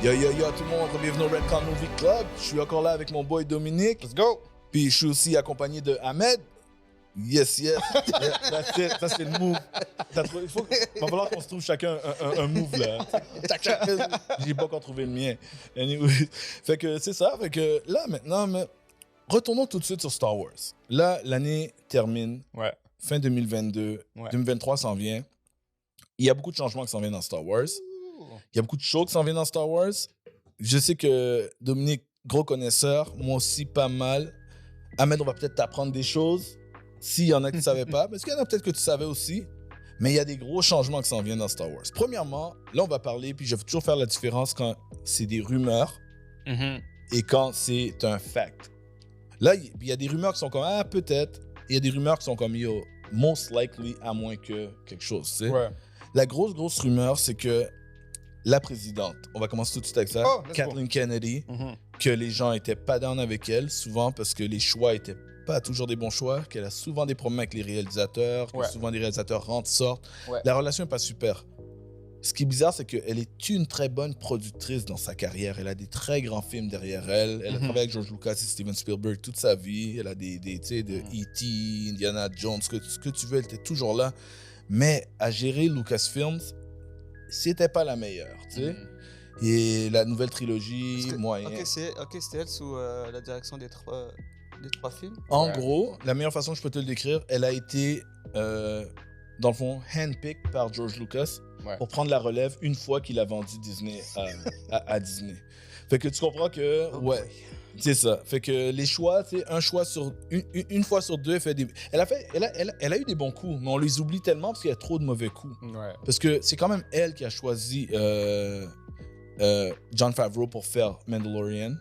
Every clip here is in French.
Yo, yo, yo, tout le monde, bienvenue au Redcon Movie Club. Je suis encore là avec mon boy Dominique. Let's go! Puis je suis aussi accompagné de Ahmed. Yes, yes. That's it. Ça, c'est le move. Il va falloir qu'on se trouve chacun un move, là. J'ai pas encore trouvé le mien. Anyway. Fait que c'est ça. Fait que là, maintenant, retournons tout de suite sur Star Wars. Là, l'année termine. Ouais. Fin 2022. Ouais. 2023 s'en vient. Il y a beaucoup de changements qui s'en viennent dans Star Wars. Il y a beaucoup de shows qui s'en viennent dans Star Wars. Je sais que Dominique, gros connaisseur, moi aussi pas mal. Ahmed, on va peut-être t'apprendre des choses, s'il y en a que tu ne savais pas, parce qu'il y en a peut-être que tu savais aussi. Mais il y a des gros changements qui s'en viennent dans Star Wars. Premièrement, là, on va parler, puis je vais toujours faire la différence quand c'est des rumeurs et quand c'est un fact. Là, il y a des rumeurs qui sont comme « Ah, peut-être ». Il y a des rumeurs qui sont comme « Yo, most likely, à moins que quelque chose », tu sais. Ouais. La grosse rumeur, c'est que la présidente, on va commencer tout de suite avec ça, Kathleen Kennedy, que les gens étaient pas down avec elle, souvent parce que les choix étaient pas toujours des bons choix, qu'elle a souvent des problèmes avec les réalisateurs, que souvent des réalisateurs rentrent, sortent. Ouais. La relation n'est pas super. Ce qui est bizarre, c'est qu'elle est une très bonne productrice dans sa carrière. Elle a des très grands films derrière elle. Elle a travaillé avec George Lucas et Steven Spielberg toute sa vie. Elle a des tu sais, de E.T., Indiana Jones, ce que tu veux, elle était toujours là. Mais à gérer Lucasfilms, c'était pas la meilleure, tu sais. Et la nouvelle trilogie, moyen. Ok, c'était elle sous la direction des trois films. En gros, la meilleure façon que je peux te le décrire, elle a été, dans le fond, handpicked par George Lucas pour prendre la relève une fois qu'il a vendu Disney à Disney. Fait que tu comprends que, c'est ça. Fait que les choix, tu sais, un choix sur une fois sur deux, elle a eu des bons coups, mais on les oublie tellement parce qu'il y a trop de mauvais coups. Ouais. Parce que c'est quand même elle qui a choisi Jon Favreau pour faire Mandalorian.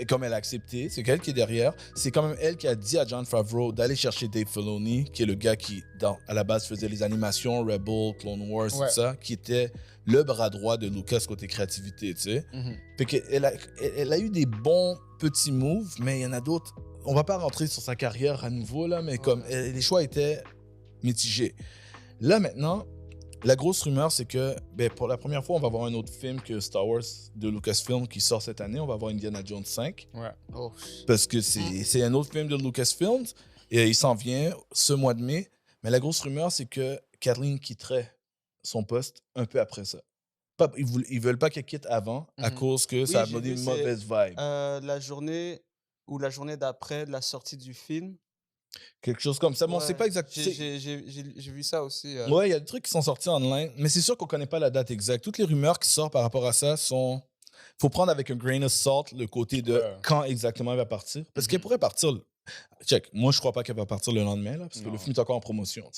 Comme elle a accepté, c'est elle qui est derrière. C'est quand même elle qui a dit à Jon Favreau d'aller chercher Dave Filoni, qui est le gars qui, à la base, faisait les animations, Rebel, Clone Wars, tout ça, qui était le bras droit de Lucas côté créativité, tu sais. Fait qu'elle a eu des bons petits moves, mais il y en a d'autres. On va pas rentrer sur sa carrière à nouveau, là, mais comme les choix étaient mitigés. Là, maintenant, la grosse rumeur, c'est que pour la première fois, on va avoir un autre film que Star Wars de Lucasfilm qui sort cette année. On va avoir Indiana Jones 5. Ouais. Parce que c'est un autre film de Lucasfilm et il s'en vient ce mois de mai. Mais la grosse rumeur, c'est que Kathleen quitterait son poste un peu après ça. Ils veulent pas qu'elle quitte avant à cause que ça a donné une mauvaise vibe. La journée d'après la sortie du film. Quelque chose comme ça, mais on sait pas exactement. J'ai vu ça aussi. Ouais, il y a des trucs qui sont sortis online, mais c'est sûr qu'on connaît pas la date exacte. Toutes les rumeurs qui sortent par rapport à ça sont... Faut prendre avec un grain of salt le côté de quand exactement elle va partir. Parce qu'elle pourrait partir... Check, moi je crois pas qu'elle va partir le lendemain, là, parce que le film est encore en promotion.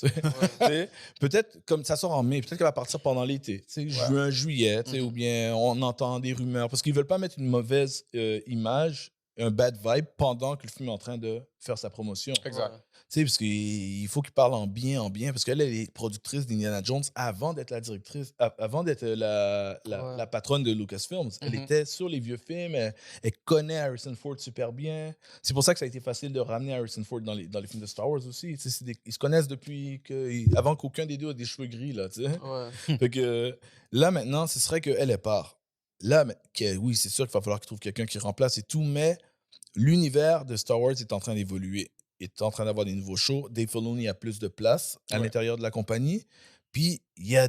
Peut-être, comme ça sort en mai, peut-être qu'elle va partir pendant l'été, juin, juillet, ou bien on entend des rumeurs, parce qu'ils veulent pas mettre une mauvaise image, un bad vibe pendant que le film est en train de faire sa promotion. Exact. Tu sais, parce qu'il faut qu'il parle en bien, parce qu'elle est productrice d'Indiana Jones avant d'être la directrice, avant d'être la patronne de Lucasfilms. Elle était sur les vieux films, elle connaît Harrison Ford super bien. C'est pour ça que ça a été facile de ramener Harrison Ford dans les films de Star Wars aussi. Ils se connaissent depuis avant qu'aucun des deux ait des cheveux gris, là, tu sais. Fait que là, maintenant, ce serait qu'elle part. Là, oui, c'est sûr qu'il va falloir qu'il trouve quelqu'un qui remplace et tout, mais l'univers de Star Wars est en train d'évoluer. Il est en train d'avoir des nouveaux shows. Dave Filoni a plus de place à l'intérieur de la compagnie. Puis, il y a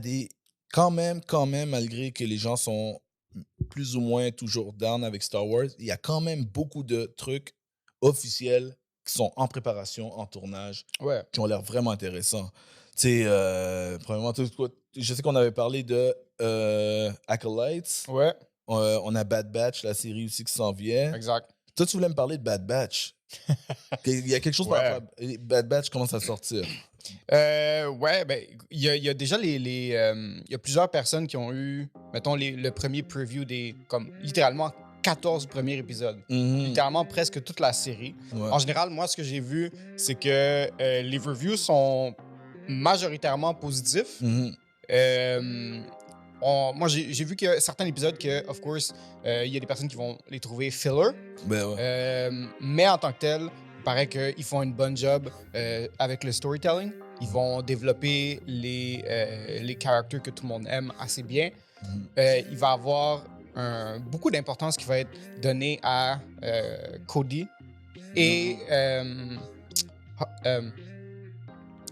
quand même, malgré que les gens sont plus ou moins toujours down avec Star Wars, il y a quand même beaucoup de trucs officiels qui sont en préparation, en tournage, qui ont l'air vraiment intéressants. Tu sais, premièrement, je sais qu'on avait parlé de Acolytes. Ouais. On a Bad Batch, la série aussi qui s'en vient. Exact. Toi, tu voulais me parler de Bad Batch. Il y a quelque chose par rapport à Bad Batch commence à sortir. Il y a déjà il y a plusieurs personnes qui ont eu, mettons, le premier preview comme littéralement 14 premiers épisodes. Littéralement presque toute la série. En général, moi, ce que j'ai vu, c'est que les reviews sont majoritairement positifs. Moi, j'ai vu que certains épisodes que, of course, il y a des personnes qui vont les trouver filler. Mais en tant que tel, il paraît qu'ils font une bonne job avec le storytelling. Ils vont développer les characters que tout le monde aime assez bien. Il va y avoir beaucoup d'importance qui va être donnée à Cody et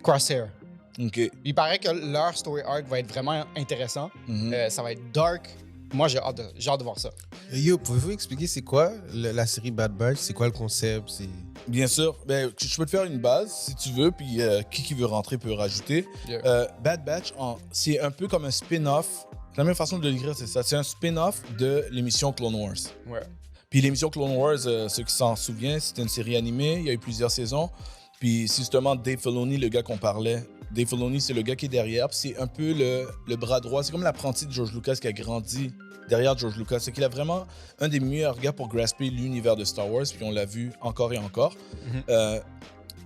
Crosshair. OK. Il paraît que leur story arc va être vraiment intéressant. Ça va être dark. Moi, j'ai hâte de voir ça. Yo, pouvez-vous expliquer c'est quoi la série Bad Batch? C'est quoi le concept? Bien sûr. Ben, je peux te faire une base si tu veux, puis qui veut rentrer peut rajouter. Yeah. Bad Batch, c'est un peu comme un spin-off. La même façon de le décrire, c'est ça. C'est un spin-off de l'émission Clone Wars. Ouais. Puis l'émission Clone Wars, ceux qui s'en souviennent, c'était une série animée. Il y a eu plusieurs saisons. Puis c'est justement Dave Filoni, le gars qu'on parlait. Dave Filoni, c'est le gars qui est derrière. Puis c'est un peu le bras droit. C'est comme l'apprenti de George Lucas qui a grandi derrière George Lucas. C'est qu'il a vraiment un des meilleurs gars pour grasper l'univers de Star Wars. Puis on l'a vu encore et encore.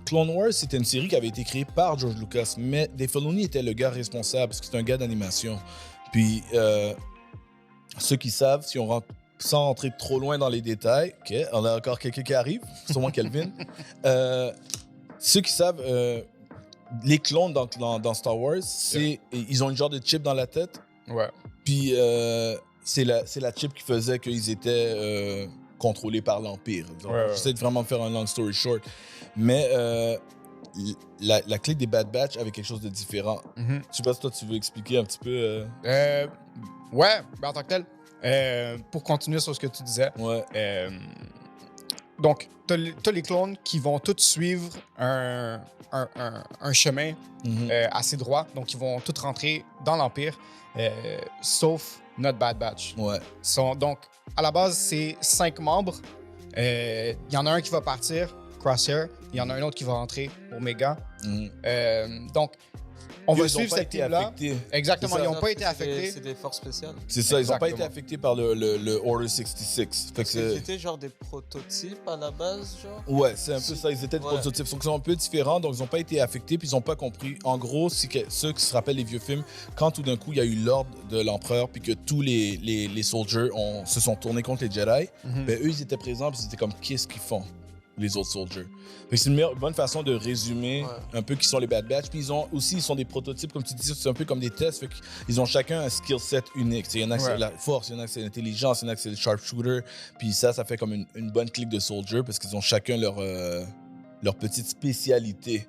Clone Wars, c'était une série qui avait été créée par George Lucas. Mais Dave Filoni était le gars responsable parce que c'est un gars d'animation. Puis ceux qui savent, si on rentre sans rentrer trop loin dans les détails, OK, on a encore quelqu'un qui arrive, sûrement Kelvin. Ceux qui savent, les clones dans Star Wars, ils ont une genre de chip dans la tête. Ouais. Puis c'est la chip qui faisait qu'ils étaient contrôlés par l'Empire. J'essaie de vraiment faire un long story short. Mais la clique des Bad Batch avait quelque chose de différent. Je sais pas si toi, tu veux expliquer un petit peu... Ouais, ben en tant que tel, pour continuer sur ce que tu disais. Ouais. Donc, t'as les clones qui vont tous suivre un chemin assez droit. Donc, ils vont tous rentrer dans l'Empire, sauf notre Bad Batch. Ouais. Donc, à la base, c'est 5 membres. Il y en a un qui va partir, Crosshair. Il y en a un autre qui va rentrer, Omega. Donc, on va suivre cette team-là. Exactement, ils n'ont pas été affectés. C'est des forces spéciales. C'est ça, ils n'ont pas été affectés par le Order 66. Fait que c'était genre des prototypes à la base, genre? Ouais, c'est un peu ça. Ils étaient des prototypes. Ils sont un peu différents, donc ils n'ont pas été affectés, puis ils n'ont pas compris. En gros, ceux qui se rappellent les vieux films, quand tout d'un coup, il y a eu l'ordre de l'empereur, puis que tous les soldiers se sont tournés contre les Jedi, ben eux, ils étaient présents, puis ils étaient comme, qu'est-ce qu'ils font, les autres soldiers? C'est une bonne façon de résumer un peu qui sont les Bad Batch. Puis ils sont des prototypes, comme tu dis, c'est un peu comme des tests. Ils ont chacun un skill set unique. Il y en a que c'est la force, il y en a que c'est l'intelligence, il y en a que c'est le sharpshooter. Puis ça fait comme une bonne clique de soldiers parce qu'ils ont chacun leur petite spécialité.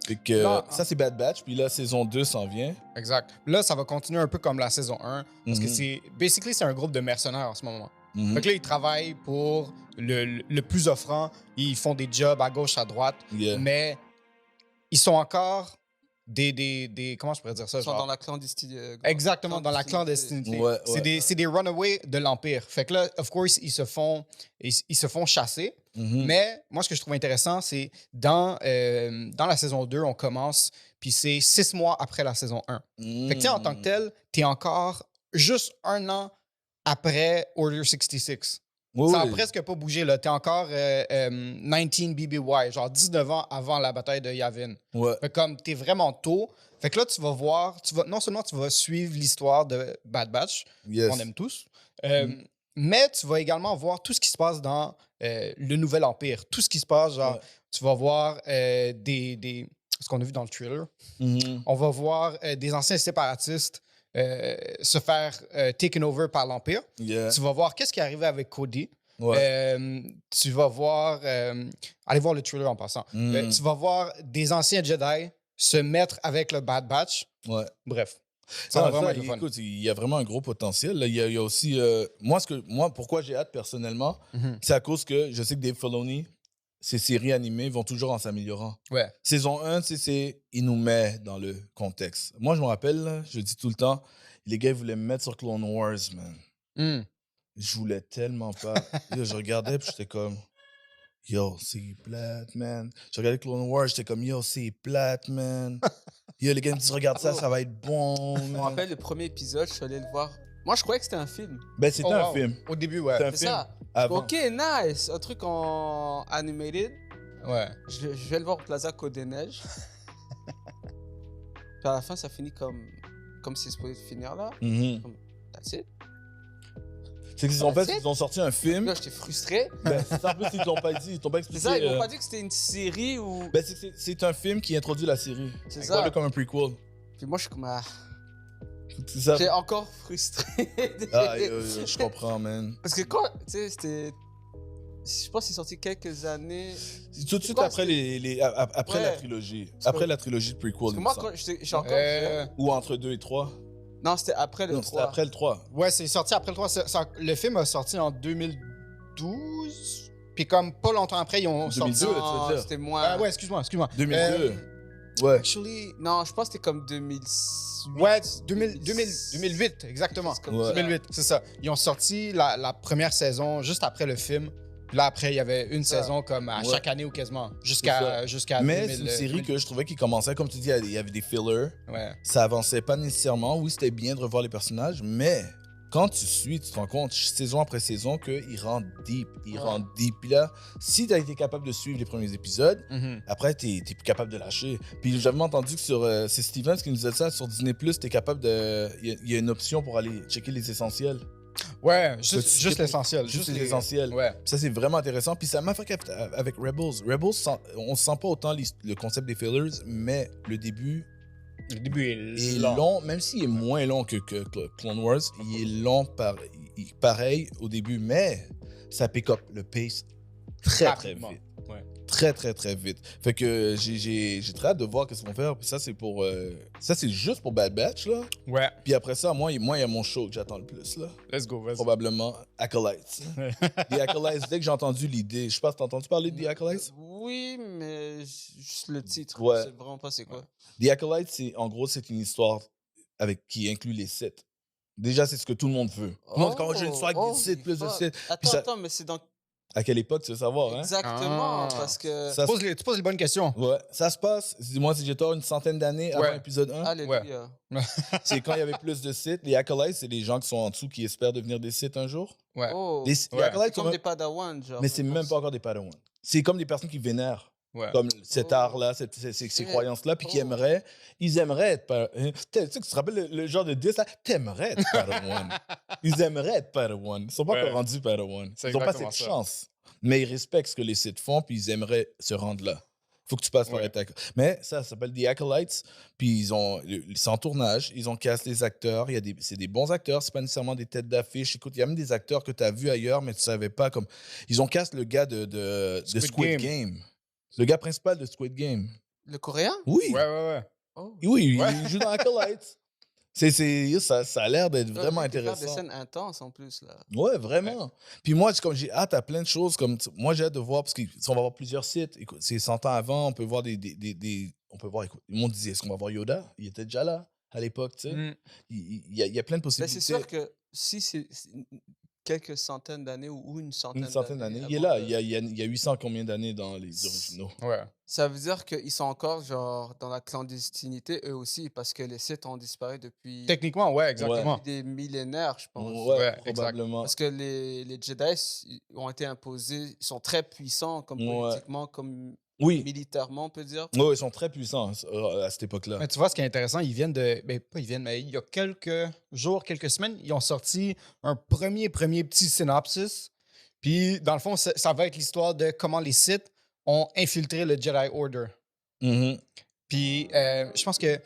Fait que ça, c'est Bad Batch. Puis là, saison 2 s'en vient. Exact. Là, ça va continuer un peu comme la saison 1. Parce que c'est un groupe de mercenaires en ce moment. Fait que là, ils travaillent pour le plus offrant. Ils font des jobs à gauche, à droite. Mais ils sont encore des comment je pourrais dire ça? Ils sont dans la clandestinité. Exactement, dans la clandestinité. Ouais. C'est des runaways de l'Empire. Fait que là, of course, ils se font chasser. Mais moi, ce que je trouve intéressant, c'est dans la saison 2, on commence, puis c'est 6 mois après la saison 1. Fait que en tant que tel, t'es encore juste 1 an après Order 66. Ça a presque pas bougé, là. T'es encore 19 BBY, genre 19 ans avant la bataille de Yavin. Fait comme t'es vraiment tôt. Fait que là, tu vas voir, non seulement tu vas suivre l'histoire de Bad Batch, qu'on aime tous, mais tu vas également voir tout ce qui se passe dans le Nouvel Empire. Tout ce qui se passe, genre, tu vas voir ce qu'on a vu dans le trailer. On va voir des anciens séparatistes se faire taken over par l'Empire. Tu vas voir qu'est-ce qui est arrivé avec Cody. Tu vas voir... allez voir le trailer en passant. Tu vas voir des anciens Jedi se mettre avec le Bad Batch. Bref. Ça va vraiment être fun. Écoute, il y a vraiment un gros potentiel. Là. Il y a aussi... moi, pourquoi j'ai hâte personnellement, c'est à cause que je sais que Dave Filoni, ces séries animées vont toujours en s'améliorant. Saison 1, il nous met dans le contexte. Moi, je me rappelle, là, je dis tout le temps, les gars voulaient me mettre sur Clone Wars, man. Je voulais tellement pas. Je regardais, puis j'étais comme, yo, c'est plate, man. Je regardais Clone Wars, j'étais comme, yo, c'est plate, man. Yo, les gars me disent, regarde ça, ça va être bon. Je me rappelle le premier épisode, je suis allé le voir. Moi, je croyais que c'était un film. Ben, c'était un film. Au début, ouais. C'était un C'est film. ça. Avant. Ok, nice. Un truc en animated. Ouais. Je vais le voir au Plaza Côte des Neiges. Puis à la fin, ça finit comme c'est supposé finir là. Comme, that's it. C'est qu'ils ils ont sorti un film. Là, j'étais frustré. Ben, c'est ça, en plus, ils t'ont pas dit, ils t'ont pas expliqué. C'est ça, ils m'ont pas dit que c'était une série ou. Ben, c'est un film qui introduit la série. C'est ça. ça. Voilà, comme un prequel. Puis moi, je suis comme. J'ai encore frustré. Je comprends, man. Parce que quand, tu sais, c'était... Je pense que c'est sorti quelques années... Tout de suite après, après la trilogie. Après la trilogie de prequel. Parce que moi, quand j'ai encore... Ou entre 2 et 3. Non, c'était après le 3. C'était après le 3. Ouais, c'est sorti après le 3. Le film a sorti en 2012. Puis comme pas longtemps après, ils ont 2002, sorti... Non, c'était moins... ouais, excuse-moi. 2002. Ouais. Actually... Non, je pense que c'était comme 2008. Ouais, 2008, exactement. Ouais. 2008, c'est ça. Ils ont sorti la première saison juste après le film. Puis là, après, il y avait une saison comme à chaque année ou quasiment. Jusqu'à Mais 2000, c'est une série que je trouvais qui commençait, comme tu dis, il y avait des fillers. Ouais. Ça avançait pas nécessairement. Oui, c'était bien de revoir les personnages, mais quand tu suis, tu te rends compte, saison après saison, qu'ils rentrent deep. Ils rentrent deep. Puis là, si tu as été capable de suivre les premiers épisodes, après, tu n'es plus capable de lâcher. Puis j'avais entendu que c'est Stevens qui nous disait ça, sur Disney+, tu es capable de... Il y a une option pour aller checker les essentiels. Ouais, juste l'essentiel. Juste l'essentiel. Ouais. Puis ça, c'est vraiment intéressant. Puis ça m'a fait avec Rebels. Rebels, on sent pas autant le concept des fillers, mais le début... Le début est long. Même s'il est moins long que Clone Wars, il est long pareil au début, mais ça pick up le pace très vite. Ouais. Très vite. Fait que j'ai très hâte de voir qu'est-ce qu'ils vont faire. Puis ça, c'est pour... ça, c'est juste pour Bad Batch, là. Ouais. Puis après ça, moi, il y a mon show que j'attends le plus, là. Let's go, vas-y. Probablement Acolytes. The Acolytes, dès que j'ai entendu l'idée... Je sais pas si t'as entendu parler de The Acolytes? Oui, mais juste le titre. Ouais. Je sais vraiment pas c'est quoi. The Acolytes, en gros, c'est une histoire qui inclut les Sith. Déjà, c'est ce que tout le monde veut. Tout le monde, quand j'ai une histoire avec des Sith, plus de Sith. Attends, mais c'est dans... À quelle époque, tu veux savoir, hein? Exactement, parce que... Tu poses les bonnes questions. Ouais, ça se passe, dis-moi si j'ai tort, une centaine d'années avant l'épisode 1. Alléluia. C'est quand il y avait plus de Sith. Les Acolytes, c'est les gens qui sont en dessous qui espèrent devenir des Sith un jour. Ouais. Oh. Les Acolytes, c'est comme des Padawans, genre. Mais c'est même pas encore des Padawans. C'est comme des personnes qui vénèrent. Ouais. Comme cet art-là, ces croyances-là, puis ils aimeraient être... Tu sais, tu te rappelles le genre de 10, là? T'aimerais être Padawan. Ils aimeraient être Padawan. Ils sont pas encore rendus Padawan. Ils n'ont pas cette chance. Mais ils respectent ce que les Sith font, puis ils aimeraient se rendre là. Faut que tu passes par être... Mais ça s'appelle The Acolytes, puis ils sont en tournage, ils ont cast les acteurs, c'est des bons acteurs, c'est pas nécessairement des têtes d'affiche. Écoute, il y a même des acteurs que tu as vus ailleurs, mais tu savais pas, comme... Ils ont cast le gars de Squid Game. Le gars principal de Squid Game. Le coréen? Oui. Ouais. Oh. Oui, il joue dans Acolytes. Ça a l'air d'être vraiment intéressant. Faire des scènes intenses en plus, là. Ouais, vraiment. Puis moi, comme j'ai hâte à plein de choses. Moi, j'ai hâte de voir, parce qu'on va avoir plusieurs sites. Écoute, c'est 100 ans avant, on peut voir on peut voir, écoute, le monde disait, est-ce qu'on va voir Yoda? Il était déjà là, à l'époque, tu sais. Il y a plein de possibilités. Mais c'est sûr que si c'est quelques centaines d'années ou une centaine d'années. Il est là. Il y a 800 combien d'années dans les originaux. Ouais. Ça veut dire qu'ils sont encore genre dans la clandestinité eux aussi parce que les Sith ont disparu depuis... Techniquement, ouais, exactement. Depuis des millénaires, je pense. Ouais, probablement. Parce que les Jedi ont été imposés, ils sont très puissants comme politiquement, comme militairement, on peut dire. Oui, ils sont très puissants à cette époque-là. Mais tu vois, ce qui est intéressant, ils viennent de... Ben, pas ils viennent, mais il y a quelques jours, quelques semaines, ils ont sorti un premier petit synopsis. Puis, dans le fond, ça va être l'histoire de comment les Sith ont infiltré le Jedi Order. Puis, je pense que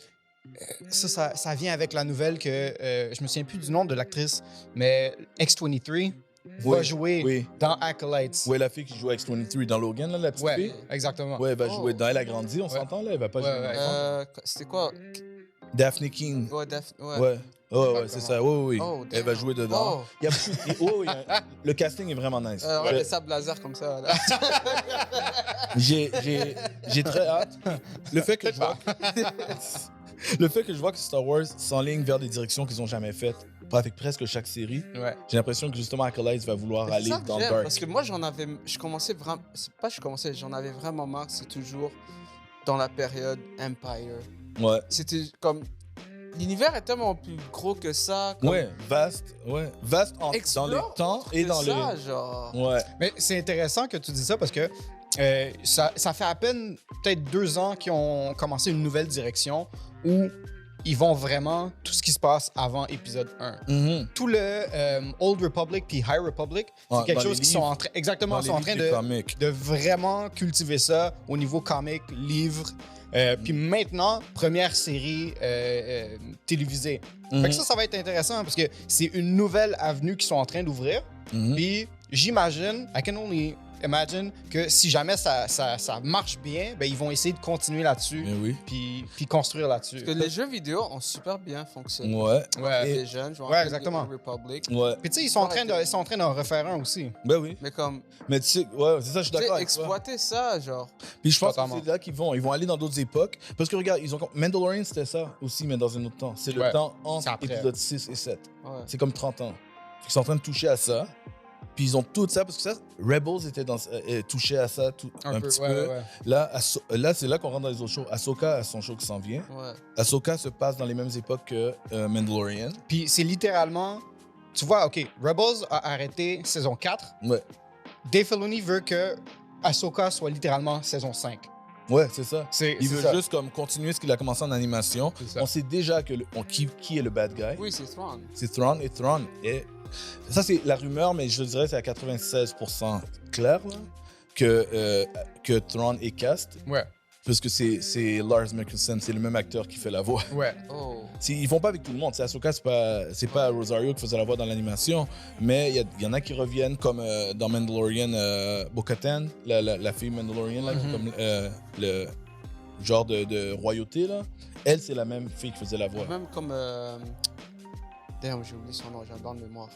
ça vient avec la nouvelle que... je me souviens plus du nom de l'actrice, mais X-23... va jouer dans Acolytes. Ouais, la fille qui joue X-23 dans Logan, là, la petite fille. Exactement. Ouais, elle va jouer dans Elle a grandi, on s'entend, là? Elle va pas jouer c'était quoi? Daphne King. Ouais, Daphne. Ouais, c'est ça. Oui. Oh, elle va jouer dedans. Il y a le casting est vraiment nice. Ouais, des sables laser comme ça. Là. J'ai très hâte. Le fait que je vois que Star Wars s'enligne vers des directions qu'ils n'ont jamais faites, avec presque chaque série, j'ai l'impression que justement Acolytes va vouloir aller dans le dark. Parce que moi, j'en avais vraiment marre, c'est toujours dans la période Empire. Ouais. C'était comme... L'univers est tellement plus gros que ça. Vaste dans les temps et dans les... genre. Ouais. Mais c'est intéressant que tu dis ça parce que ça fait à peine peut-être 2 ans qu'ils ont commencé une nouvelle direction où ils vont vraiment tout ce qui se passe avant épisode 1. Tout le Old Republic puis High Republic, c'est quelque chose qu'ils sont en train de vraiment cultiver ça au niveau comic, livre. Puis maintenant, première série télévisée. Fait que ça va être intéressant parce que c'est une nouvelle avenue qu'ils sont en train d'ouvrir. Puis j'imagine, I can only imagine que si jamais ça marche bien, ben ils vont essayer de continuer là-dessus, puis construire là-dessus. Parce que les jeux vidéo ont super bien fonctionné. Les jeunes, exactement. Republic. Puis tu sais, ils sont en train d'en refaire un aussi. Ben oui. Mais tu sais, c'est ça, je suis d'accord avec toi. Exploiter ça, genre. Puis je pense que c'est là qu'ils vont aller dans d'autres époques. Parce que regarde, Mandalorian, c'était ça aussi, mais dans un autre temps. C'est le temps entre épisode 6 et 7. C'est comme 30 ans. Ils sont en train de toucher à ça. Puis ils ont tout ça, parce que ça, Rebels était touché à ça un petit peu. Là, c'est là qu'on rentre dans les autres shows. Ahsoka a son show qui s'en vient. Ahsoka se passe dans les mêmes époques que Mandalorian. Puis c'est littéralement... Tu vois, OK, Rebels a arrêté saison 4. Dave Filoni veut que Ahsoka soit littéralement saison 5. Ouais, c'est ça. Il veut juste comme continuer ce qu'il a commencé en animation. On sait déjà qui est le bad guy. Oui, c'est Thrawn. C'est Thrawn, et Thrawn est... Ça, c'est la rumeur, mais je dirais que c'est à 96% clair là, que Thrawn est cast. Parce que c'est Lars Mikkelsen, c'est le même acteur qui fait la voix. Ils font pas avec tout le monde. Ahsoka, c'est pas Rosario qui faisait la voix dans l'animation, mais il y en a qui reviennent, comme dans Mandalorian, Bo-Katan, la fille Mandalorian, là, qui est comme le genre de royauté. Là. Elle, c'est la même fille qui faisait la voix. Même comme... Damn, j'ai oublié son nom, j'ai un blanc de mémoire.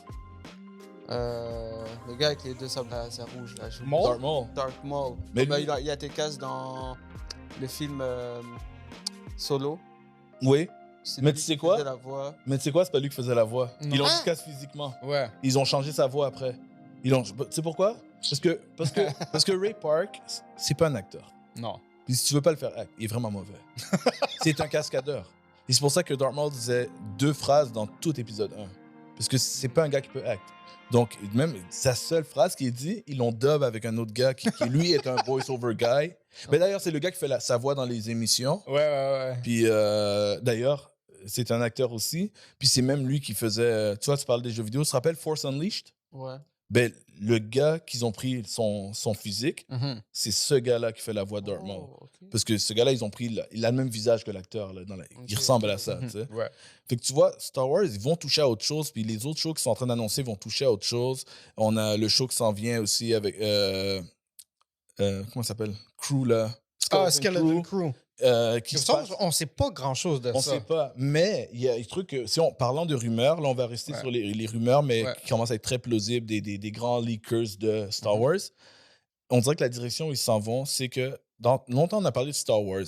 Le gars avec les deux sables laser rouges, là. Darth Maul. Mais il a été casse dans le film Solo. Oui. Mais tu sais quoi? Mais tu sais quoi? C'est pas lui qui faisait la voix. Ils l'ont dit casse physiquement. Ils ont changé sa voix après. Tu sais pourquoi? Parce que Ray Park, c'est pas un acteur. Non. Puis si tu veux pas le faire, il est vraiment mauvais. C'est un cascadeur. Et c'est pour ça que Darth Maul disait 2 phrases dans tout épisode 1. Parce que c'est pas un gars qui peut act. Donc, même sa seule phrase qu'il dit, ils l'ont dub avec un autre gars qui lui, est un voice-over guy. Mais d'ailleurs, c'est le gars qui fait sa voix dans les émissions. Puis d'ailleurs, c'est un acteur aussi. Puis c'est même lui qui faisait... Tu vois, tu parles des jeux vidéo. Tu te rappelles Force Unleashed? Ben, le gars qu'ils ont pris son physique, c'est ce gars-là qui fait la voix de Darth Maul. Parce que ce gars-là, ils ont pris... Il a le même visage que l'acteur. Il ressemble à ça, tu sais. Fait que tu vois, Star Wars, ils vont toucher à autre chose. Puis les autres shows qu'ils sont en train d'annoncer vont toucher à autre chose. On a le show qui s'en vient aussi avec... comment ça s'appelle? Crew, là. Skeleton Crew. On sait pas grand-chose de ça. On sait pas. Mais il y a des trucs que, parlant de rumeurs, là, on va rester sur les rumeurs, mais qui commencent à être très plausibles, des grands leakers de Star Wars. On dirait que la direction où ils s'en vont, c'est que longtemps, on a parlé de Star Wars.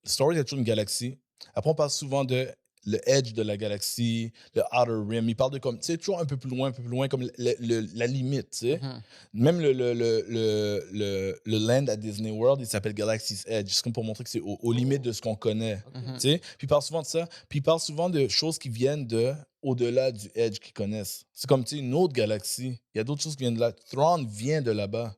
Star Wars, il y a toujours une galaxie. Après, on parle souvent de le edge de la galaxie, le outer rim. Il parle de comme, tu sais, toujours un peu plus loin, comme la limite, tu sais. Même le land à Disney World, il s'appelle Galaxy's Edge. C'est comme pour montrer que c'est aux limites de ce qu'on connaît, tu sais. Puis il parle souvent de ça. Puis il parle souvent de choses qui viennent au-delà du edge qu'ils connaissent. C'est comme, tu sais, une autre galaxie. Il y a d'autres choses qui viennent de là. Thrawn vient de là-bas.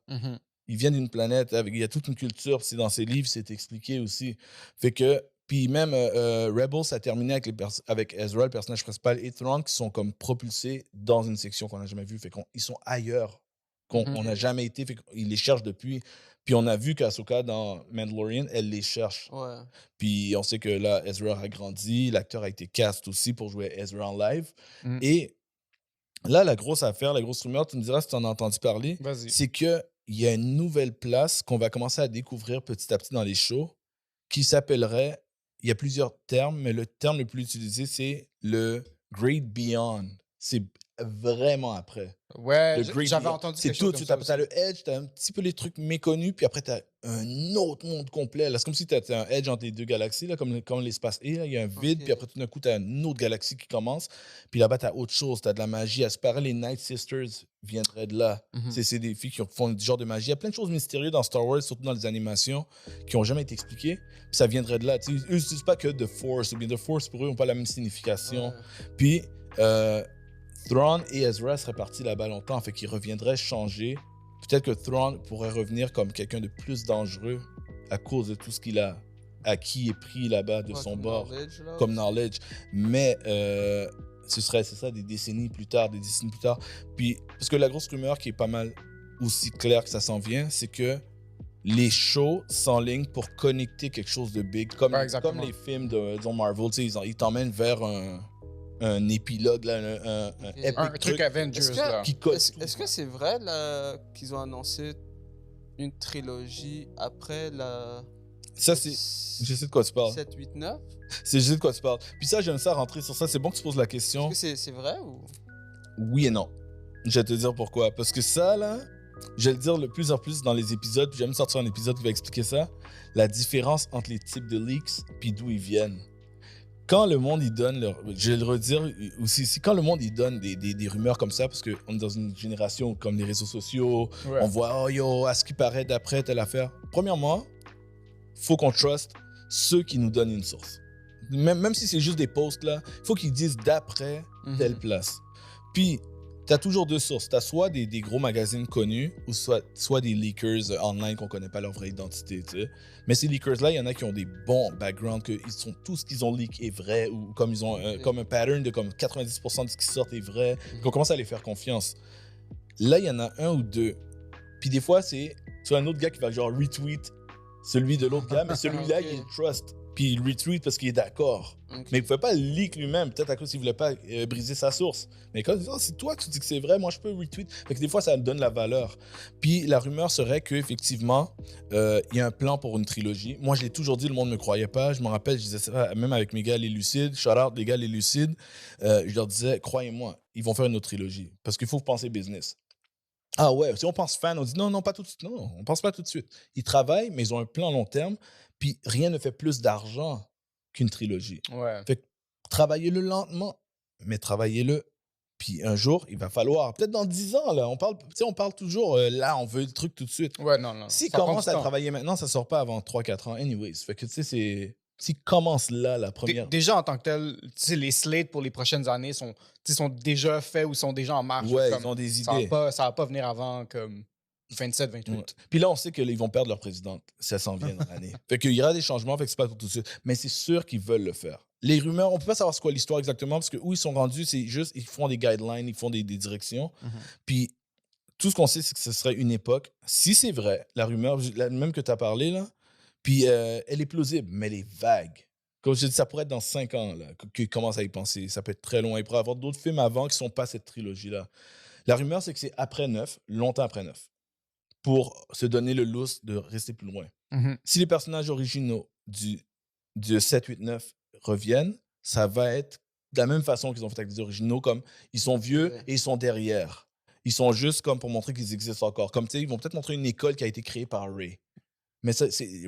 Il vient d'une planète. Il y a toute une culture. Puis dans ses livres, c'est expliqué aussi. Fait que... Puis même Rebels, ça a terminé avec Ezra, le personnage principal, et Thrawn, qui sont comme propulsés dans une section qu'on n'a jamais vue. Fait qu'ils sont ailleurs, qu'on n'a jamais été. Fait qu'ils les cherchent depuis. Puis on a vu qu'Ahsoka, dans Mandalorian, elle les cherche. Puis on sait que là, Ezra a grandi. L'acteur a été cast aussi pour jouer Ezra en live. Et là, la grosse affaire, la grosse rumeur, tu me diras si tu en as entendu parler, c'est qu'il y a une nouvelle place qu'on va commencer à découvrir petit à petit dans les shows qui s'appellerait... Il y a plusieurs termes, mais le terme le plus utilisé, c'est le Great Beyond. C'est vraiment après. J'avais entendu quelque chose comme ça. Tu as le Edge, tu as un petit peu les trucs méconnus, puis après, tu as un autre monde complet. Là, c'est comme si tu as un Edge entre les deux galaxies, là, comme l'espace E. Il y a un vide, puis après, tout d'un coup, tu as une autre galaxie qui commence. Puis là-bas, tu as autre chose, tu as de la magie. À ce paraît, les Night Sisters viendraient de là. C'est des filles qui font du genre de magie. Il y a plein de choses mystérieuses dans Star Wars, surtout dans les animations, qui n'ont jamais été expliquées. Puis ça viendrait de là. Eux, ils n'utilisent pas que The Force. Ou bien The Force, pour eux, n'ont pas la même signification. Puis... Thrawn et Ezra seraient partis là-bas longtemps, fait qu'ils reviendraient changer. Peut-être que Thrawn pourrait revenir comme quelqu'un de plus dangereux à cause de tout ce qu'il a à qui est pris là-bas de son bord comme knowledge. Mais ce serait, c'est ça, des décennies plus tard. Puis, parce que la grosse rumeur qui est pas mal aussi claire que ça s'en vient, c'est que les shows s'enlignent pour connecter quelque chose de big. Comme les films de disons Marvel, ils t'emmènent vers un épilogue, là, un truc Avengers. Est-ce que c'est vrai là, qu'ils ont annoncé une trilogie après la... Ça, c'est... Je sais de quoi tu parles. 7, 8, 9? Je sais de quoi tu parles. Puis ça, j'aime ça rentrer sur ça. C'est bon que tu poses la question. Est-ce que c'est vrai ou... Oui et non. Je vais te dire pourquoi. Parce que ça, là, je vais le dire de plus en plus dans les épisodes, puis j'aime sortir un épisode qui va expliquer ça, la différence entre les types de leaks puis d'où ils viennent. Quand le monde, il donne, je vais le redire aussi, quand le monde, il donne des rumeurs comme ça, parce qu'on est dans une génération comme les réseaux sociaux, on voit, oh yo, à ce qui paraît d'après telle affaire. Premièrement, faut qu'on trust ceux qui nous donnent une source. Même si c'est juste des posts, là, il faut qu'ils disent d'après telle place. Puis, t'as toujours deux sources. T'as soit des gros magazines connus ou soit des leakers online qu'on connaît pas leur vraie identité, tu sais. Mais ces leakers-là, il y en a qui ont des bons backgrounds, tout ce qu'ils ont leak est vrai ou comme ils ont comme un pattern de comme 90% de ce qui sort est vrai, qu'on commence à les faire confiance. Là, il y en a un ou deux. Puis des fois, c'est un autre gars qui va genre retweet celui de l'autre gars, mais celui-là, il est trust. Puis il retweet parce qu'il est d'accord. Mais il ne pouvait pas le leak lui-même, peut-être à cause qu'il ne voulait pas briser sa source. Mais quand c'est toi qui dis que c'est vrai, moi je peux retweet. Fait que des fois, ça me donne la valeur. Puis la rumeur serait qu'effectivement, il y a un plan pour une trilogie. Moi, je l'ai toujours dit, le monde ne me croyait pas. Je me rappelle, je disais ça même avec mes gars les Lucides. Shout out les gars les Lucides. Je leur disais, croyez-moi, ils vont faire une autre trilogie. Parce qu'il faut penser business. Ah ouais, si on pense fan, on dit non, pas tout de suite. Non, on pense pas tout de suite. Ils travaillent, mais ils ont un plan long terme. Puis rien ne fait plus d'argent qu'une trilogie. Ouais. Fait que travaillez-le lentement, mais travaillez-le. Puis un jour, il va falloir, peut-être dans 10 ans, là, on parle toujours, là, on veut le truc tout de suite. Ouais, non. S'ils commencent à travailler maintenant, ça sort pas avant 3-4 ans. Anyways, fait que tu sais, s'ils commencent là, la première... Déjà, en tant que tel, les slates pour les prochaines années sont déjà faits ou sont déjà en marche. Ouais, ils ont des idées. Ça va pas venir avant comme 27, 28. Ouais. Puis là, on sait qu'ils vont perdre leur présidente. Ça s'en vient dans l'année. Fait qu'il y aura des changements, fait que c'est pas pour tout de suite. Mais c'est sûr qu'ils veulent le faire. Les rumeurs, on peut pas savoir c'est quoi l'histoire exactement, parce que où ils sont rendus, c'est juste, ils font des guidelines, ils font des directions. Puis tout ce qu'on sait, c'est que ce serait une époque. Si c'est vrai, la rumeur, même que tu as parlé, là, puis elle est plausible, mais elle est vague. Comme je dis, ça pourrait être dans 5 ans là, qu'ils commencent à y penser. Ça peut être très loin. Il pourrait y avoir d'autres films avant qui sont pas cette trilogie-là. La rumeur, c'est que c'est après 9, longtemps après 9. Pour se donner le lousse de rester plus loin. Si les personnages originaux du 7, 8, 9 reviennent, ça va être de la même façon qu'ils ont fait avec les originaux, comme ils sont vieux et ils sont derrière. Ils sont juste comme pour montrer qu'ils existent encore. Comme tu sais, ils vont peut-être montrer une école qui a été créée par Ray. Mais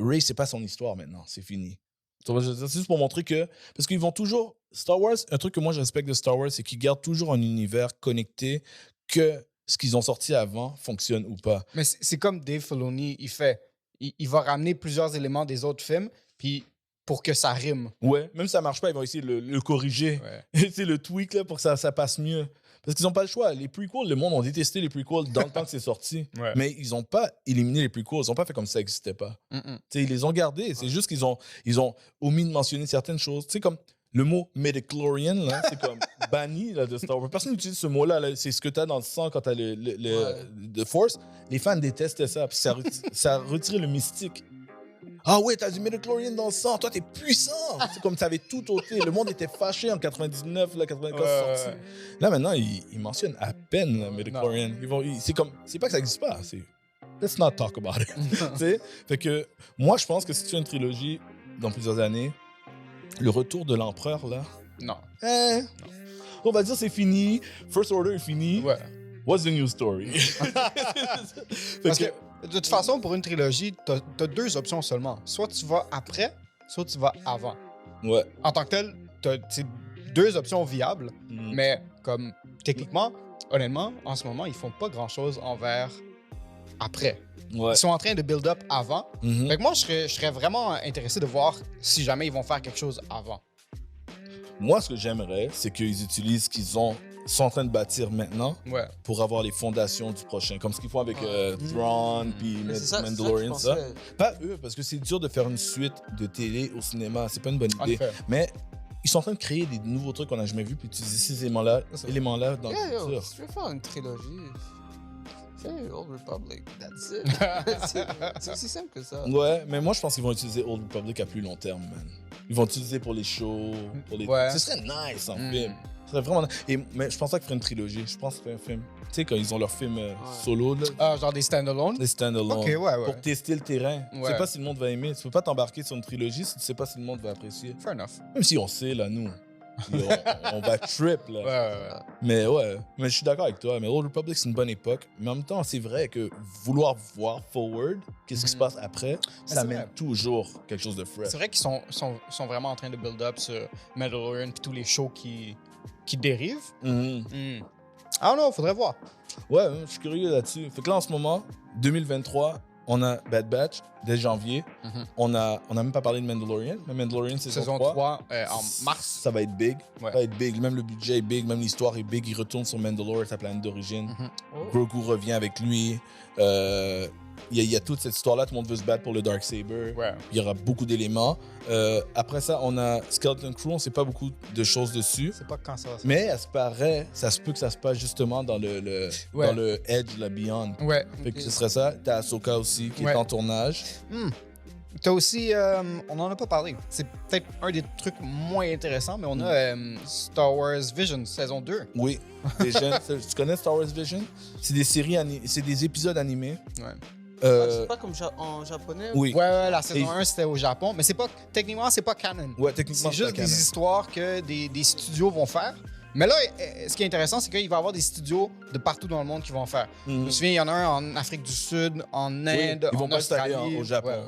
Ray, c'est pas son histoire maintenant, c'est fini. C'est juste pour montrer que... Parce qu'ils vont toujours... Star Wars, un truc que moi je respecte de Star Wars, c'est qu'ils gardent toujours un univers connecté que... ce qu'ils ont sorti avant fonctionne ou pas. Mais c'est comme Dave Filoni, il va ramener plusieurs éléments des autres films, puis pour que ça rime. Ouais, même si ça marche pas, ils vont essayer de le corriger. C'est le tweak là, pour que ça passe mieux. Parce qu'ils n'ont pas le choix. Les prequels, le monde ont détesté les prequels dans le temps que c'est sorti. Mais ils n'ont pas éliminé les prequels. Ils n'ont pas fait comme si ça n'existait pas. Ils les ont gardés. C'est juste qu'ils ont omis de mentionner certaines choses. Tu sais, comme... Le mot midichlorian, là, c'est comme banni là, de Star Wars. Personne n'utilise ce mot-là. Là. C'est ce que tu as dans le sang quand tu as le Force. Les fans détestent ça. Puis ça a retiré le mystique. Ah ouais, t'as du midichlorian dans le sang. Toi, t'es puissant. C'est comme tu avais tout ôté. Le monde était fâché en 99, là, 94 sorti. Là, maintenant, ils mentionnent à peine le midichlorian. C'est pas que ça n'existe pas. C'est let's not talk about it. Fait que moi, je pense que si tu as une trilogie dans plusieurs années, le retour de l'empereur, là... Non. On va dire c'est fini. First Order est fini. Ouais. What's the new story? Parce que, de toute façon, pour une trilogie, t'as 2 options seulement. Soit tu vas après, soit tu vas avant. Ouais. En tant que tel, t'as 2 options viables, mais comme, techniquement, honnêtement, en ce moment, ils font pas grand-chose envers après. Ouais. Ils sont en train de build up avant. Fait que moi, je serais vraiment intéressé de voir si jamais ils vont faire quelque chose avant. Moi, ce que j'aimerais, c'est qu'ils utilisent ce qu'ils ont sont en train de bâtir maintenant Ouais. pour avoir les fondations du prochain. Comme ce qu'ils font avec Thrawn puis Mandalorian, ça. Pas eux, parce que c'est dur de faire une suite de télé au cinéma. C'est pas une bonne idée. Mais ils sont en train de créer des nouveaux trucs qu'on n'a jamais vus puis utiliser ces éléments-là dans le futur. Si tu veux faire une trilogie, fais Old Republic. That's it. C'est aussi simple que ça. Ouais, mais moi, je pense qu'ils vont utiliser Old Republic à plus long terme, man. Ils vont l'utiliser pour les shows, pour les... Ce serait nice en film. Ce serait vraiment nice. Mais je pense pas qu'ils feraient une trilogie. Je pense qu'ils feraient un film. Tu sais, quand ils ont leur film solo, là. Ah, genre des stand-alone? Des stand-alone. Ok, ouais. Pour tester le terrain. Tu sais pas si le monde va aimer. Tu peux pas t'embarquer sur une trilogie si tu sais pas si le monde va apprécier. Fair enough. Même si on sait, là, nous. on va trip, là. Ouais. Mais je suis d'accord avec toi. Mais Old Republic, c'est une bonne époque. Mais en même temps, c'est vrai que vouloir voir forward, qu'est-ce qui se passe après, ça mène toujours quelque chose de fresh. C'est vrai qu'ils sont vraiment en train de build up sur Mandalorian et tous les shows qui dérivent. Ah non, faudrait voir. Ouais, je suis curieux là-dessus. Fait que là, en ce moment, 2023, on a Bad Batch dès janvier. On a même pas parlé de Mandalorian. Mais Mandalorian, saison 3 en mars. Ça va être big. Ouais. Ça va être big. Même le budget est big. Même l'histoire est big. Il retourne sur Mandalore, sa planète d'origine. Grogu revient avec lui. Il y a toute cette histoire-là. Tout le monde veut se battre pour le Darksaber. Ouais. Il y aura beaucoup d'éléments. Après ça, on a Skeleton Crew. On ne sait pas beaucoup de choses dessus. C'est pas quand ça va se Mais ça se peut que ça se passe justement dans le Edge, la Beyond. Ouais. Fait que ce serait ça. T'as Ahsoka aussi qui est en tournage. T'as aussi, on en a pas parlé. C'est peut-être un des trucs moins intéressants, mais on a Star Wars Vision saison 2. Oui, Vision. Tu connais Star Wars Vision? C'est des séries, c'est des épisodes animés. Ouais. C'est pas comme en japonais? Oui. Ouais, la saison 1 c'était au Japon, mais techniquement c'est pas canon. Ouais, techniquement c'est juste des histoires que des studios vont faire. Mais là, ce qui est intéressant, c'est qu'il va y avoir des studios de partout dans le monde qui vont faire. Je me souviens, il y en a un en Afrique du Sud, en Inde, ils vont en pas Australie. au Japon.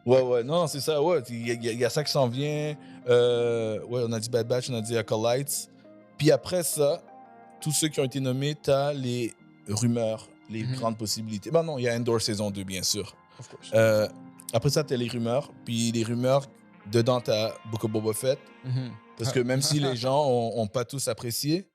Ouais, non, c'est ça, ouais. Il y a ça qui s'en vient. On a dit Bad Batch, on a dit Acolytes. Puis après ça, tous ceux qui ont été nommés, t'as les rumeurs, les grandes possibilités. Ben non, il y a Endor saison 2, bien sûr. Of course. Après ça, t'as les rumeurs. Puis les rumeurs, dedans, t'as Book of Boba Fett. Parce que même si les gens ont pas tous apprécié,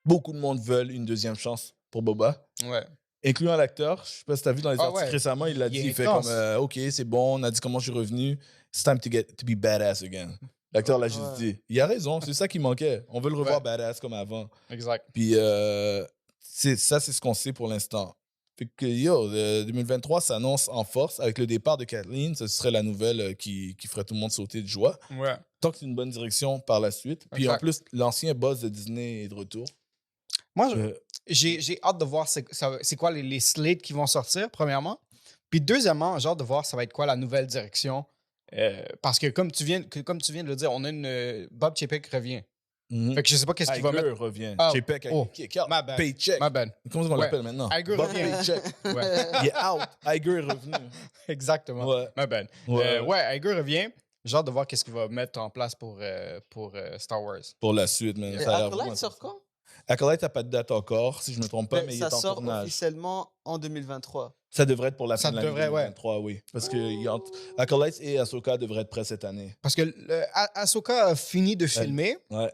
beaucoup de monde veulent une deuxième chance pour Boba. Ouais. Incluant l'acteur. Je sais pas si t'as vu dans les articles récemment, il l'a dit. Il fait comme OK, c'est bon, on a dit comment je suis revenu. It's time to be badass again. L'acteur l'a juste dit. Il a raison, c'est ça qui manquait. On veut le revoir badass comme avant. Exact. Puis c'est ce qu'on sait pour l'instant. Fait que 2023 s'annonce en force avec le départ de Kathleen. Ce serait la nouvelle qui ferait tout le monde sauter de joie. Ouais. Tant que c'est une bonne direction par la suite. Puis en plus, l'ancien boss de Disney est de retour. Moi, j'ai hâte de voir c'est quoi les slates qui vont sortir, premièrement. Puis deuxièmement, j'ai hâte de voir ça va être quoi la nouvelle direction. Parce que comme tu viens de le dire, on a Bob Chapek revient. Fait que je sais pas qu'est-ce qu'il va mettre. Revient. Chapek my bad. Paycheck. My bad. Comment on l'appelle maintenant? Iger Bob revient. Paycheck. Il est out. Iger est revenu. Exactement. Ouais. My bad. Iger revient. J'ai hâte de voir qu'est-ce qu'il va mettre en place pour Star Wars. Pour la suite, mais ça a l'air Acolyte sort quand? Acolyte n'a pas de date encore, si je ne me trompe pas, mais il est en tournage. Ça sort officiellement en 2023. Ça devrait être pour la fin de l'année 2023, ouais. oui. Parce que Acolyte et Ahsoka devraient être prêts cette année. Parce que Ahsoka a fini de filmer. Ouais.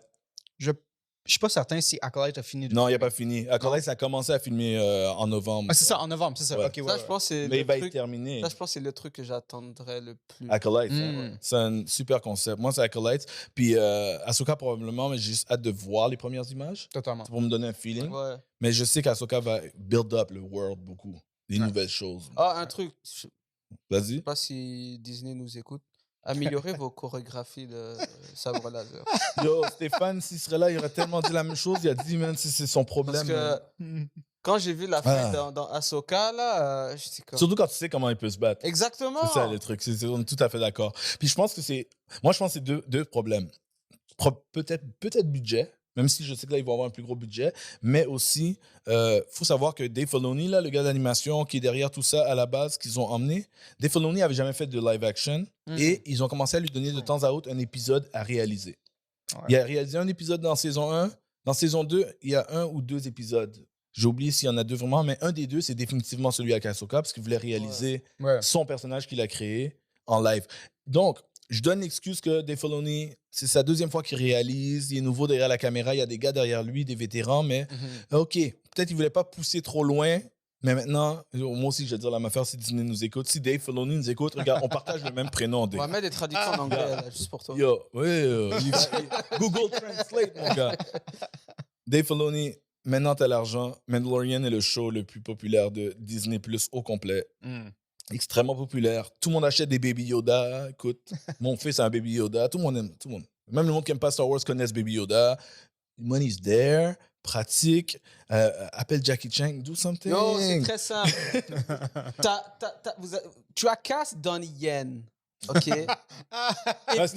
Je suis pas certain si Acolyte a fini de filmer. Non, il n'a pas fini. Acolyte, ça a commencé à filmer en novembre. Ah, c'est ça, en novembre, c'est ça. Ouais. Okay, ça, je pense c'est mais il va être terminé. Ça, je pense que c'est le truc que j'attendrais le plus. Acolyte, c'est un super concept. Moi, c'est Acolyte. Puis Ahsoka, probablement, mais j'ai juste hâte de voir les premières images. Totalement. Pour me donner un feeling. Ouais. Mais je sais qu'Ahsoka va build up le world beaucoup. Des nouvelles choses. Ah, un truc. Vas-y. Je sais pas si Disney nous écoute. Améliorer vos chorégraphies de sabre laser. Yo, Stéphane, s'il serait là, il aurait tellement dit la même chose. Il a dit, man, c'est son problème. Parce que quand j'ai vu la fin dans Ahsoka, là, j'étais comme... Surtout quand tu sais comment il peut se battre. Exactement. C'est ça le truc. On est tout à fait d'accord. Puis je pense que c'est... Moi, je pense que c'est deux problèmes. Peut-être budget, même si je sais que là, ils vont avoir un plus gros budget, mais aussi, faut savoir que Dave Filoni, là, le gars d'animation qui est derrière tout ça à la base, qu'ils ont emmené, Dave Filoni n'avait jamais fait de live action et ils ont commencé à lui donner de temps à autre un épisode à réaliser. Ouais. Il a réalisé un épisode dans saison 1. Dans saison 2, il y a 1 ou 2 épisodes. J'ai oublié s'il y en a 2 vraiment, mais un des 2, c'est définitivement celui avec Ahsoka parce qu'il voulait réaliser son personnage qu'il a créé en live. Donc, je donne l'excuse que Dave Filoni, c'est sa deuxième fois qu'il réalise. Il est nouveau derrière la caméra. Il y a des gars derrière lui, des vétérans. Mais OK, peut-être qu'il ne voulait pas pousser trop loin. Mais maintenant, moi aussi, je vais dire la même affaire si Disney nous écoute. Si Dave Filoni nous écoute, regarde, on partage le même prénom. On va mettre des traductions en anglais, là, juste pour toi. Google Translate, mon gars. Dave Filoni, maintenant, t'as l'argent. Mandalorian est le show le plus populaire de Disney Plus au complet. Extrêmement populaire. Tout le monde achète des Baby Yoda. Écoute, mon fils a un Baby Yoda. Tout le monde aime. Tout le monde. Même le monde qui n'aime pas Star Wars connaît Baby Yoda. Money's there. Pratique. Appelle Jackie Chan. Do something. Non, c'est très simple. Tu as casse Donnie Yen. OK? C'était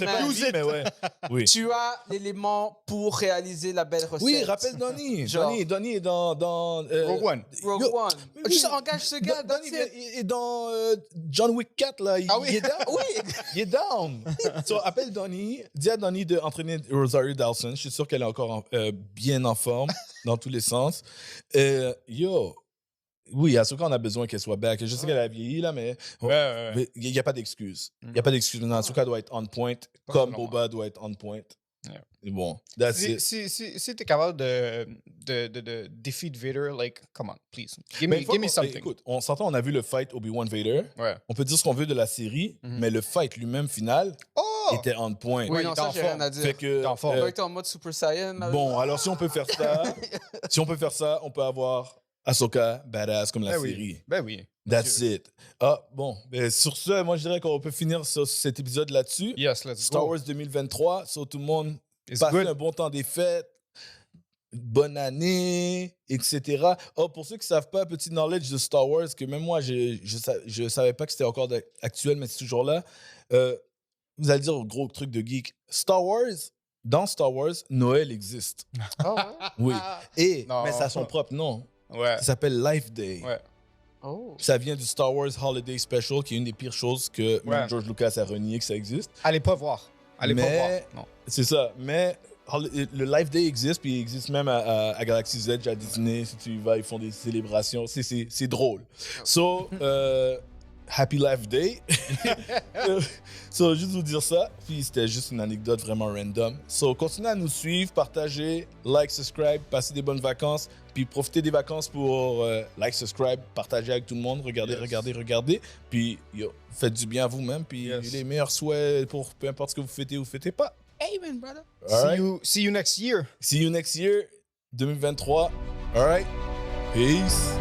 pas lui, mais ouais. Oui. Tu as l'élément pour réaliser la belle recette. Oui, rappelle Donnie. Donnie est dans Rogue One. Rogue One. Juste engage ce gars. Donnie est dans John Wick 4, là. Il est down. Oui. Il est down. So, appelle Donnie. Dis à Donnie d'entraîner Rosario Dawson. Je suis sûr qu'elle est encore bien en forme, dans tous les sens. Oui, à ce cas, on a besoin qu'elle soit back. Je sais qu'elle a vieilli, là, mais il n'y a pas d'excuse. Il n'y a pas d'excuse. Maintenant, Ahsoka doit être on point, comme Boba doit être on point. Et bon, that's it. Si t'es capable de defeat Vader, like, come on, please. Give me something. Écoute, on s'entend, on a vu le fight Obi-Wan Vader. Ouais. On peut dire ce qu'on veut de la série, mais le fight lui-même final était on point. Oui, non, ça, j'ai rien à dire. Fait que, il était en mode Super Saiyan. Bon, alors si on peut faire ça, on peut avoir Ahsoka badass comme la série. Ben oui. That's it. Ah, bon. Sur ce, moi, je dirais qu'on peut finir cet épisode là-dessus. Yes, let's Star go. Wars 2023. So, tout le monde passe un bon temps des fêtes. Bonne année, etc. Oh, pour ceux qui ne savent pas, petit knowledge de Star Wars, que même moi, je savais pas que c'était encore actuel, mais c'est toujours là. Vous allez dire, gros truc de geek. Dans Star Wars, Noël existe. Oh, ouais? Oui. Mais ça a son propre nom. Ouais. Ça s'appelle Life Day. Ouais. Oh. Ça vient du Star Wars Holiday Special, qui est une des pires choses que même George Lucas a renié que ça existe. Allez pas voir. Allez pas voir. Non. C'est ça. Mais le Life Day existe, puis il existe même à Galaxy's Edge, à Disney. Si tu y vas, ils font des célébrations. C'est drôle. So, Happy Life Day. So, juste vous dire ça. Puis c'était juste une anecdote vraiment random. So, continuez à nous suivre, partagez, like, subscribe, passez des bonnes vacances. Puis profitez des vacances pour like, subscribe, partager avec tout le monde. Regardez. Puis faites du bien à vous-même. Puis les meilleurs souhaits pour peu importe ce que vous fêtez ou fêtez pas. Amen, brother. See you next year. See you next year, 2023. All right. Peace.